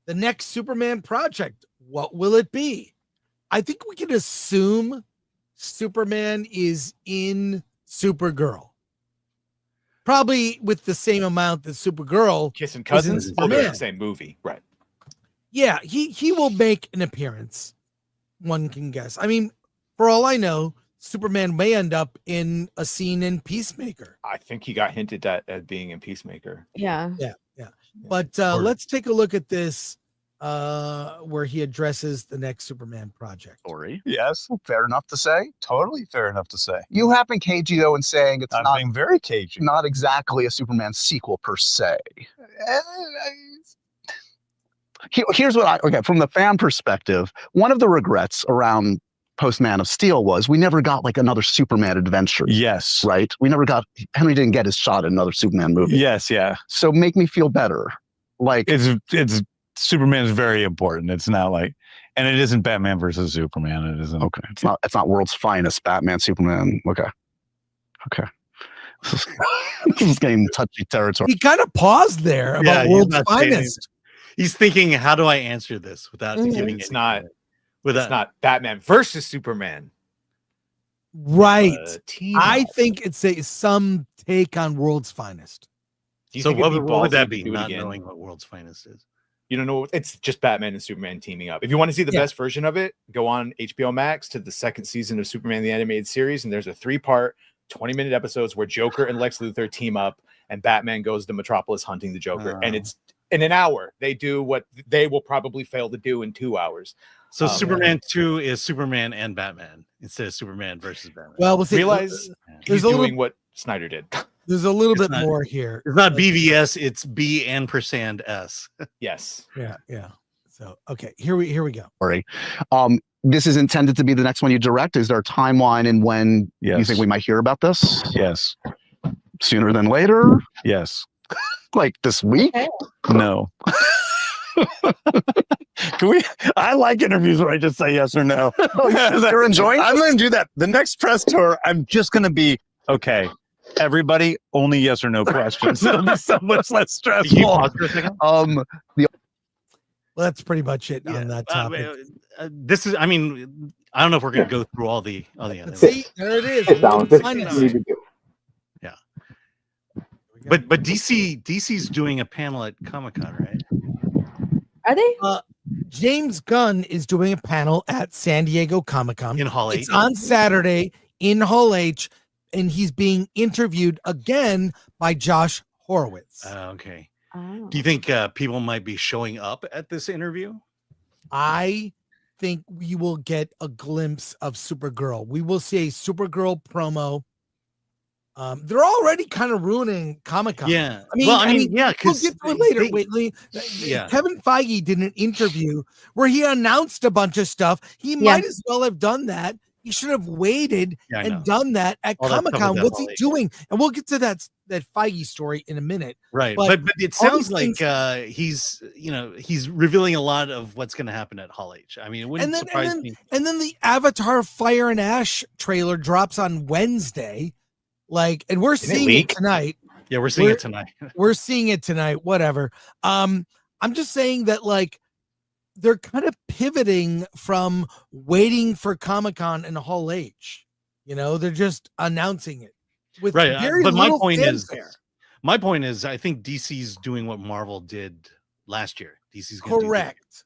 the next Superman project. What will it be? I think we can assume Superman is in Supergirl. Probably with the same amount that Supergirl kissing cousins. Oh, they're in the same movie, right? Yeah, he will make an appearance. One can guess. I mean, for all I know, Superman may end up in a scene in Peacemaker. I think he got hinted at being in Peacemaker. Yeah. But let's take a look at this where he addresses the next Superman project. Story. Yes, fair enough to say. Totally fair enough to say. You have been cagey though in saying it's not being very cagey. Not exactly a Superman sequel per se. Here's what from the fan perspective, one of the regrets around post Man of Steel was we never got like another Superman adventure. Yes. Right? Henry didn't get his shot at another Superman movie. Yes, yeah. So make me feel better. Like it's Superman is very important. It's not like, and it isn't Batman versus Superman. It isn't. Okay. It's not world's finest Batman, Superman. Okay. This is getting touchy territory. He kind of paused there about world's finest. He's thinking, how do I answer this without giving it's not Batman versus Superman. Right. I think it's some take on world's finest. So what would that be? Not knowing what world's finest is. You don't know. It's just Batman and Superman teaming up. If you want to see the best version of it, go on HBO Max to the second season of Superman the Animated Series, and there's a 3-part, 20-minute episodes where Joker and Lex Luthor team up, and Batman goes to Metropolis hunting the Joker, and it's in an hour. They do what they will probably fail to do in 2 hours. So Superman 2 is Superman and Batman instead of Superman versus Batman. Well, we'll see. Realize he's doing what Snyder did. There's a little bit more here. It's not BVS, it's B and %S. Yes. Yeah. So okay, here we go. Sorry. This is intended to be the next one you direct. Is there a timeline and when you think we might hear about this? Yes. Sooner than later? Yes. Like this week? No. I like interviews where I just say yes or no. You're enjoying I'm going to do that. The next press tour, I'm just going to be, okay, everybody, only yes or no questions. It'll be so much less stressful. Well, that's pretty much it on that topic. This is, I mean, I don't know if we're going to go through all the animals. See, there it is. Yeah. But DC's doing a panel at Comic-Con, right? Are they? James Gunn is doing a panel at San Diego Comic-Con. In Hall H. It's on Saturday in Hall H, and he's being interviewed again by Josh Horowitz. Okay. Do you think people might be showing up at this interview? I think we will get a glimpse of Supergirl. We will see a Supergirl promo. They're already kind of ruining Comic-Con. Yeah. I mean, we'll get to it later. Kevin Feige did an interview where he announced a bunch of stuff. He might as well have done that. He should have waited and done that at Comic-Con. What's he doing? And we'll get to that Feige story in a minute. Right. But it sounds like he's revealing a lot of what's going to happen at Hall H. I mean, it wouldn't surprise me. And then the Avatar Fire and Ash trailer drops on Wednesday. And we're seeing it tonight. Yeah, we're seeing it tonight. We're seeing it tonight. Whatever. I'm just saying that they're kind of pivoting from waiting for Comic-Con and Hall H. They're just announcing it. With but my point is, I think DC's doing what Marvel did last year. DC's gonna correct.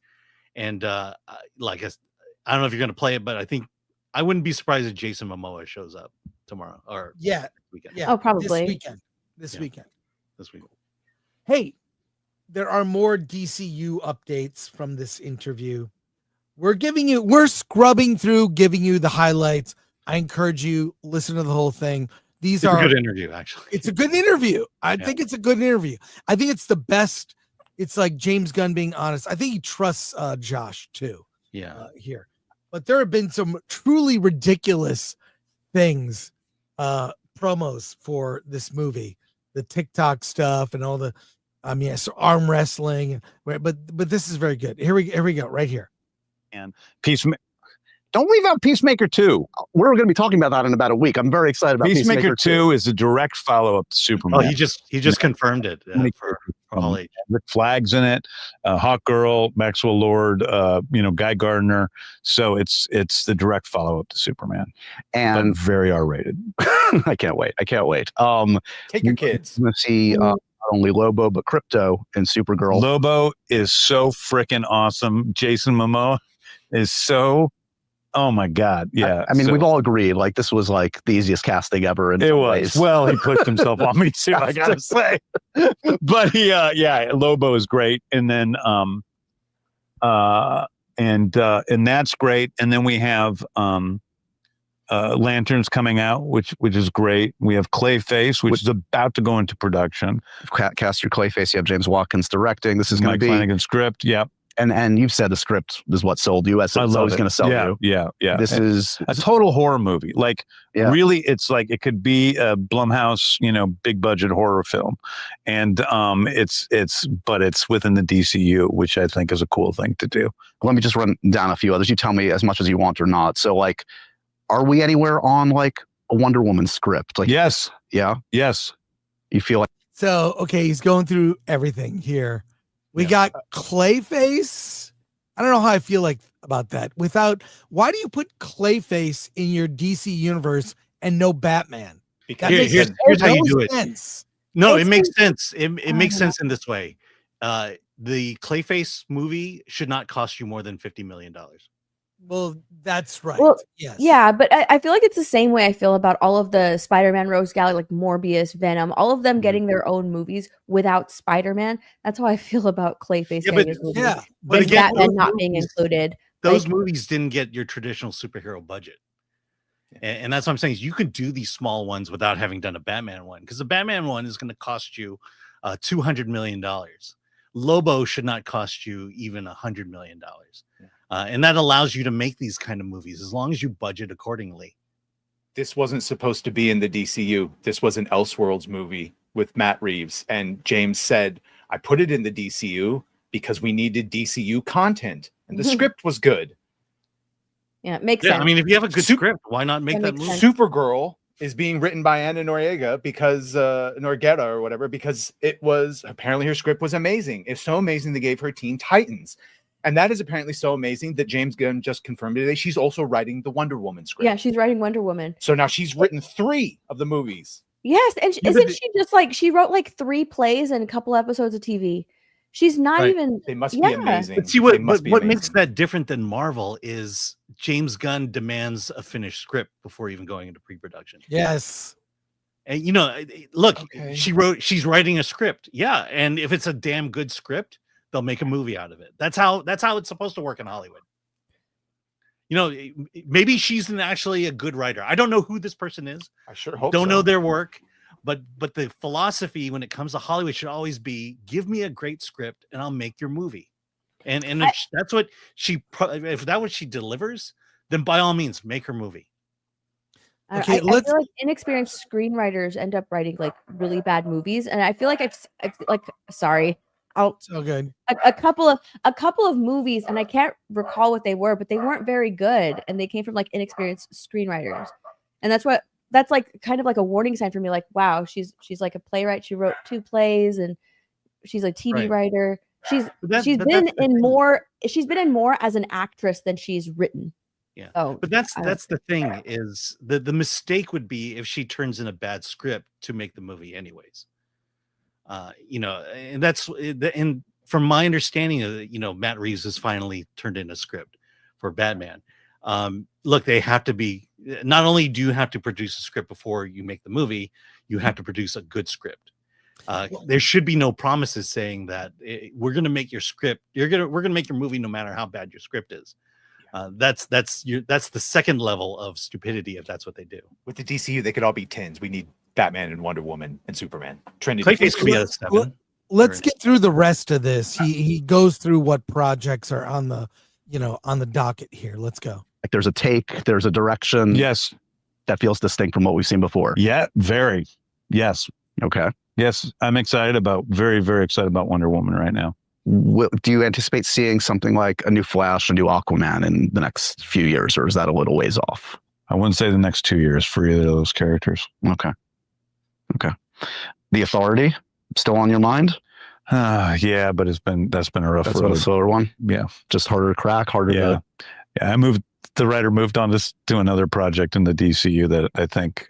And I don't know if you're going to play it, but I think I wouldn't be surprised if Jason Momoa shows up tomorrow or weekend. Yeah. Oh, probably this weekend. Hey, there are more DCU updates from this interview. We're scrubbing through, giving you the highlights. I encourage you, listen to the whole thing. It's a good interview, actually. It's a good interview. I think it's a good interview. I think it's the best. It's like James Gunn being honest. I think he trusts Josh too. Yeah. Here. But there have been some truly ridiculous things, promos for this movie, the TikTok stuff and all the, arm wrestling. But this is very good. Here we go, right here. And Don't leave out Peacemaker 2. We're going to be talking about that in about a week. I'm very excited about Peacemaker 2 is a direct follow-up to Superman. Oh, he just confirmed it for Hall H. Rick Flag's in it, Hawk Girl, Maxwell Lord, Guy Gardner. So it's the direct follow-up to Superman, and very R-rated. I can't wait. Take your kids. I'm going to see not only Lobo but Crypto and Supergirl. Lobo is so freaking awesome. Jason Momoa is so. Oh my God! Yeah, I mean, we've all agreed like this was like the easiest casting ever. It was. Ways. Well, he pushed himself on me too. I gotta say, but Lobo is great, and then and that's great, and then we have Lanterns coming out, which is great. We have Clayface, which is about to go into production. Cast your Clayface. You have James Watkins directing. This is going to be Mike Flanagan script. Yep. And you've said the script is what sold you. It's always going to sell you. Yeah. This is a total horror movie. Like really, it's like it could be a Blumhouse, big budget horror film, and it's within the DCU, which I think is a cool thing to do. Let me just run down a few others. You tell me as much as you want or not. So like, are we anywhere on like a Wonder Woman script? Like yes, yeah, yes. You feel like so? Okay, he's going through everything here. We got Clayface. I don't know how I feel like about that. Why do you put Clayface in your DC universe and no Batman? Because here's how you do it. No, it makes sense. It makes sense in this way. The Clayface movie should not cost you more than $50 million. Well, that's right. Well, yes. Yeah, but I feel like it's the same way I feel about all of the Spider-Man Rogues Gallery, like Morbius, Venom, all of them getting their own movies without Spider-Man. That's how I feel about Clayface. But again, Batman not being included. Those movies didn't get your traditional superhero budget. And that's what I'm saying is you can do these small ones without having done a Batman one, because the Batman one is going to cost you $200 million. Lobo should not cost you even $100 million. And that allows you to make these kind of movies as long as you budget accordingly. This wasn't supposed to be in the DCU. This was an Elseworlds movie with Matt Reeves. And James said, I put it in the DCU because we needed DCU content. And the script was good. Yeah, it makes sense. I mean, if you have a good script, why not make that movie? Supergirl is being written by Anna Noriega because Norgetta or whatever, because it was apparently her script was amazing. It's so amazing they gave her Teen Titans. And that is apparently so amazing that James Gunn just confirmed today she's also writing the Wonder Woman script. Yeah, she's writing Wonder Woman. So now she's written 3 of the movies. Yes, and isn't she just like she wrote like 3 plays and a couple episodes of TV? She's not even. They must be amazing. But see what makes that different than Marvel is James Gunn demands a finished script before even going into pre-production. Yes. And look, she's writing a script. Yeah, and if it's a damn good script, they'll make a movie out of it. That's how it's supposed to work in Hollywood. Maybe she's actually a good writer. I don't know who this person is. I sure hope don't know their work, but the philosophy when it comes to Hollywood should always be: give me a great script and I'll make your movie. And if that's what she delivers, then by all means make her movie. Okay, I feel like inexperienced screenwriters end up writing like really bad movies, and I feel like so good. A couple of movies, and I can't recall what they were, but they weren't very good, and they came from like inexperienced screenwriters, and that's like kind of like a warning sign for me. Like, wow, she's like a playwright. She wrote 2 plays, and she's a TV writer. She's been in more as an actress than she's written. Yeah. Oh, but that's the thing is the mistake would be if she turns in a bad script to make the movie anyways. And from my understanding, Matt Reeves has finally turned in a script for Batman. Look, they have to be, not only do you have to produce a script before you make the movie, you have to produce a good script. There should be no promises saying that we're going to make your script. We're going to make your movie no matter how bad your script is. That's the second level of stupidity if that's what they do. With the DCU, they could all be 10s. We need Batman and Wonder Woman and Superman. Trinity. Clayface could be a 7. Let's get through the rest of this. He goes through what projects are on the docket here. Let's go. Like there's a take, there's a direction. Yes. That feels distinct from what we've seen before. Yeah, very. Yes. Okay. Yes, I'm very, very excited about Wonder Woman right now. do you anticipate seeing something like a new Flash, a new Aquaman in the next few years, or is that a little ways off? I wouldn't say the next 2 years for either of those characters. Okay. The Authority still on your mind? Yeah, but that's been a rough road. Been a slower one. Yeah, just harder to crack, harder to. Yeah, the writer moved on to another project in the DCU that I think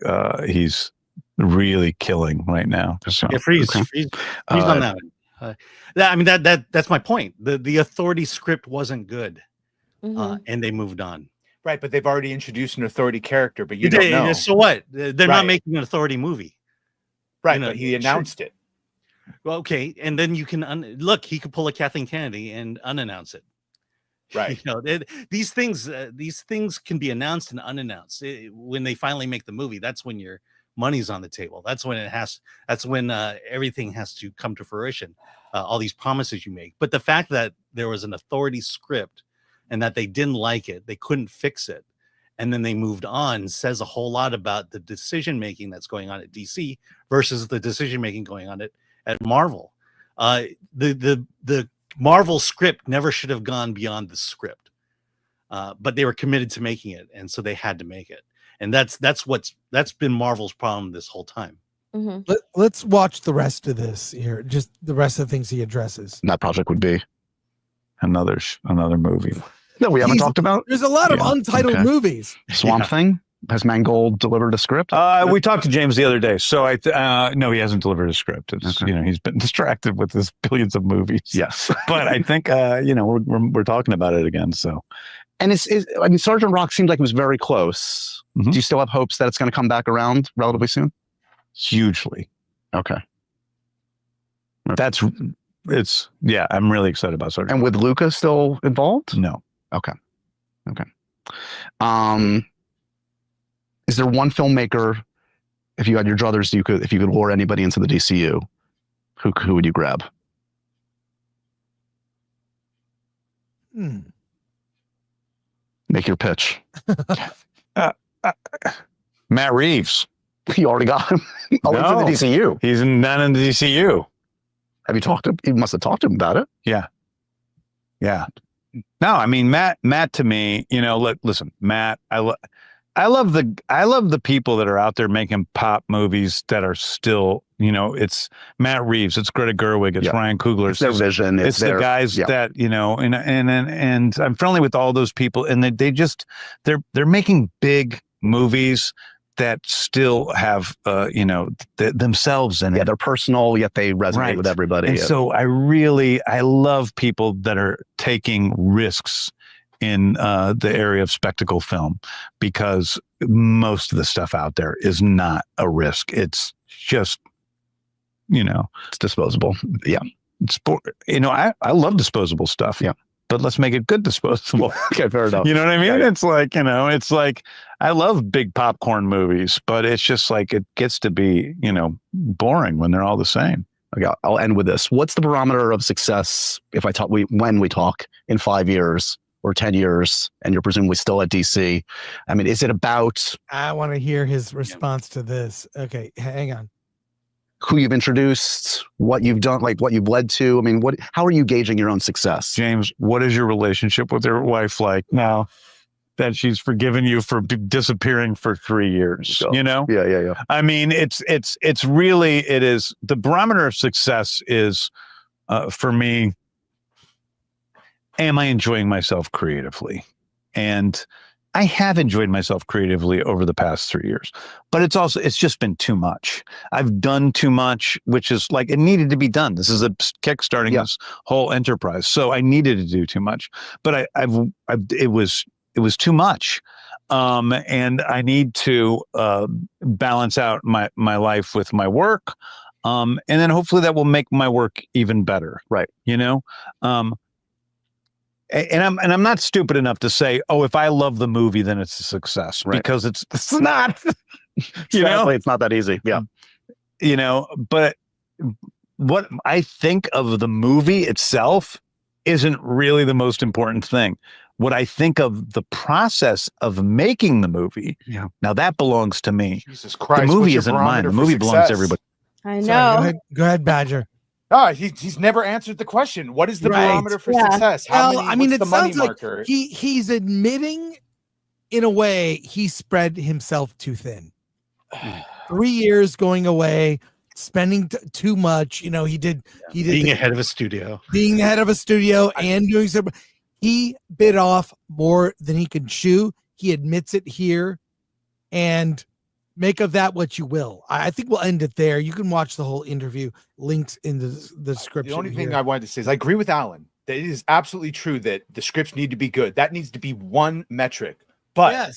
he's really killing right now. So, yeah, freeze on that one. That's my point. The Authority script wasn't good, and they moved on. Right, but they've already introduced an Authority character, but you don't know. So what? They're not making an Authority movie. Right, but he announced it. Well, okay, and then you can look. He could pull a Kathleen Kennedy and unannounce it. Right. These things can be announced and unannounced. When they finally make the movie, that's when your money's on the table. That's when everything has to come to fruition. All these promises you make. But the fact that there was an Authority script and that they didn't like it, they couldn't fix it, and then they moved on, says a whole lot about the decision making that's going on at DC versus the decision making going on at Marvel. The Marvel script never should have gone beyond the script, but they were committed to making it, and so they had to make it. And that's been Marvel's problem this whole time. Mm-hmm. Let's watch the rest of this here. Just the rest of the things he addresses. And that project would be another movie. No, we haven't talked about. There's a lot of untitled movies. Swamp Thing. Has Mangold delivered a script? We talked to James the other day. So no, he hasn't delivered a script. It's he's been distracted with his billions of movies. Yes, but I think we're talking about it again. So, and Sergeant Rock seemed like it was very close. Mm-hmm. Do you still have hopes that it's going to come back around relatively soon? Hugely. Okay. I'm really excited about Sergeant. And with Luca still involved? No. Okay. Is there one filmmaker, if you had your druthers, if you could lure anybody into the DCU, who would you grab? Make your pitch. Matt Reeves. You already got him. He's in the DCU. He's not in the DCU. Have you talked to him? You must have talked to him about it. Yeah. No, I mean, Matt to me, listen, Matt, I love the people that are out there making pop movies that are still, it's Matt Reeves, it's Greta Gerwig, it's Ryan Coogler, it's their vision, it's the guys that and I'm friendly with all those people, and they're making big movies that still have themselves in it. Yeah, they're personal, yet they resonate with everybody. And so I love people that are taking risks in the area of spectacle film, because most of the stuff out there is not a risk. It's just, it's disposable. Yeah. I love disposable stuff. Yeah. But let's make it good disposable. Okay, fair enough. You know what I mean? Yeah. It's like I love big popcorn movies, but it's just like it gets to be, boring when they're all the same. Okay, I'll end with this. What's the barometer of success when we talk in 5 years or 10 years, and you're presumably still at DC? I mean, is it about... I want to hear his response to this. Okay, hang on. Who you've introduced, what you've done, like what you've led to. I mean, how are you gauging your own success? James, what is your relationship with your wife like now that she's forgiven you for disappearing for 3 years? Yeah. I mean, it's really, it is, the barometer of success is, for me, am I enjoying myself creatively? And I have enjoyed myself creatively over the past 3 years, but it's just been too much. I've done too much, which is like, it needed to be done. This is a kickstarting this whole enterprise. So I needed to do too much, but it was too much. And I need to balance out my life with my work. And then hopefully that will make my work even better. Right. And I'm not stupid enough to say, oh, if I love the movie, then it's a success, because it's not, it's not that easy. Yeah. But what I think of the movie itself isn't really the most important thing. What I think of the process of making the movie. Yeah. Now that belongs to me. Jesus Christ. The movie isn't mine. The movie belongs to everybody. I know. Sorry, go ahead, Badger. He's never answered the question. What is the barometer for success? It sounds like he's admitting, in a way, he spread himself too thin. 3 years going away, spending too much. He did being ahead of a studio, and doing so. He bit off more than he could chew. He admits it here, and make of that what you will. I think we'll end it there. You can watch the whole interview linked in the description. The only thing I wanted to say is I agree with Alan that it is absolutely true that the scripts need to be good. That needs to be one metric. But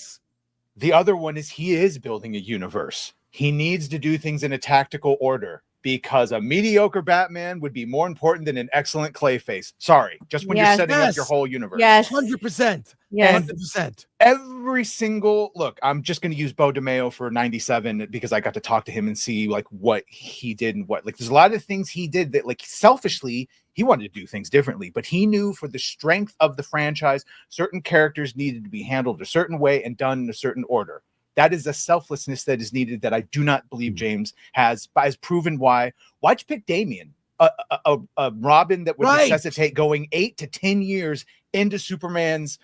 the other one is he is building a universe. He needs to do things in a tactical order, because a mediocre Batman would be more important than an excellent Clayface. Sorry, just when you're setting up your whole universe. Yes, 100%. Yes, 100%. Every single look. I'm just going to use Beau DeMayo for 97 because I got to talk to him and see like what he did and what there's a lot of things he did that like selfishly he wanted to do things differently, but he knew for the strength of the franchise, certain characters needed to be handled a certain way and done in a certain order. That is a selflessness that is needed that I do not believe James has proven why. Why'd you pick Damian? A Robin that would necessitate going 8 to 10 years into Superman's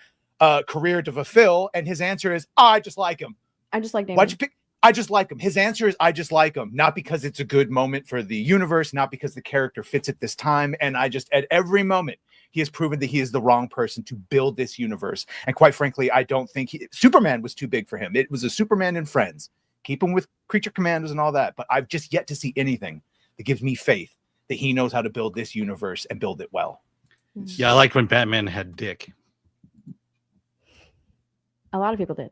career to fulfill, and his answer is, I just like him. I just like Damian. Why'd you pick? I just like him. His answer is, I just like him. Not because it's a good moment for the universe, not because the character fits at this time. And at every moment, he has proven that he is the wrong person to build this universe. And quite frankly, I don't think Superman was too big for him. It was a Superman and Friends. Keep him with Creature Commandos and all that. But I've just yet to see anything that gives me faith that he knows how to build this universe and build it well. Yeah, I liked when Batman had Dick. A lot of people did.